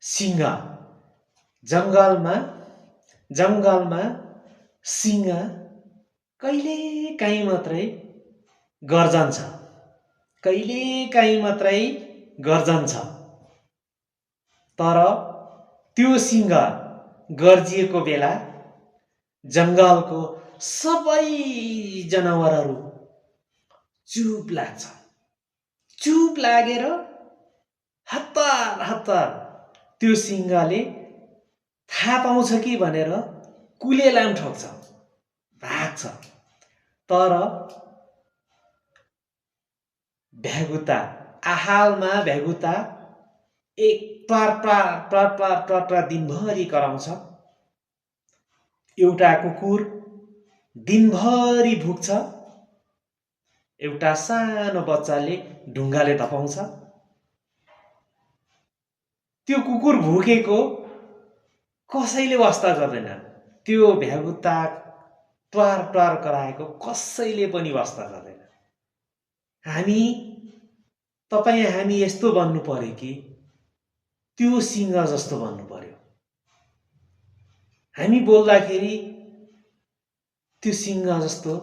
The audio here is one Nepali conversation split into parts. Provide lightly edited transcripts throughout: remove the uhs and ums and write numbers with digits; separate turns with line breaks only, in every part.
सिंह जंगलमा जंगलमा सिंह कहिलेकाहीँ मात्रै गर्जन्छ कहिलेकाहीँ मात्रै गर्जन्छ तर त्यो सिंह गर्जिएको बेला जंगलको सबै जनावरहरू चुप लागेर हतार हतार त्यो सिंहले थाहा पाउँछ कि भनेर कुलेलाम ठोक्छ भाग्छ तर भ्यागुता आहालमा भ्यागुता एक ट्वार दिनभरि कराउँछ एउटा कुकुर दिनभरि भुक्छ एउटा सानो बच्चाले ढुङ्गाले धपाउँछ त्यो कुकुर भुकेको कसैले वास्ता गर्दैन त्यो भ्यागुता ट्वार कराएको कसैले पनि वास्ता गर्दैन हामी यस्तो बन्नु पर्यो कि त्यो सिंह जस्तो बन्नु पर्यो हामी बोल्दाखेरि त्यो सिंह जस्तो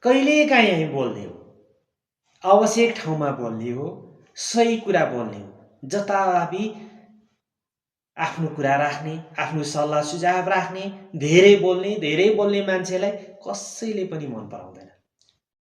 कहिलेकाहीँ हामी बोल्ने हो आवश्यक ठाउँमा बोल्ने हो सही कुरा बोल्ने हो जताभावी आफ्नो कुरा राख्ने आफ्नो सल्लाह सुझाव राख्ने धेरै बोल्ने मान्छेलाई कसैले पनि मन पराउँदैन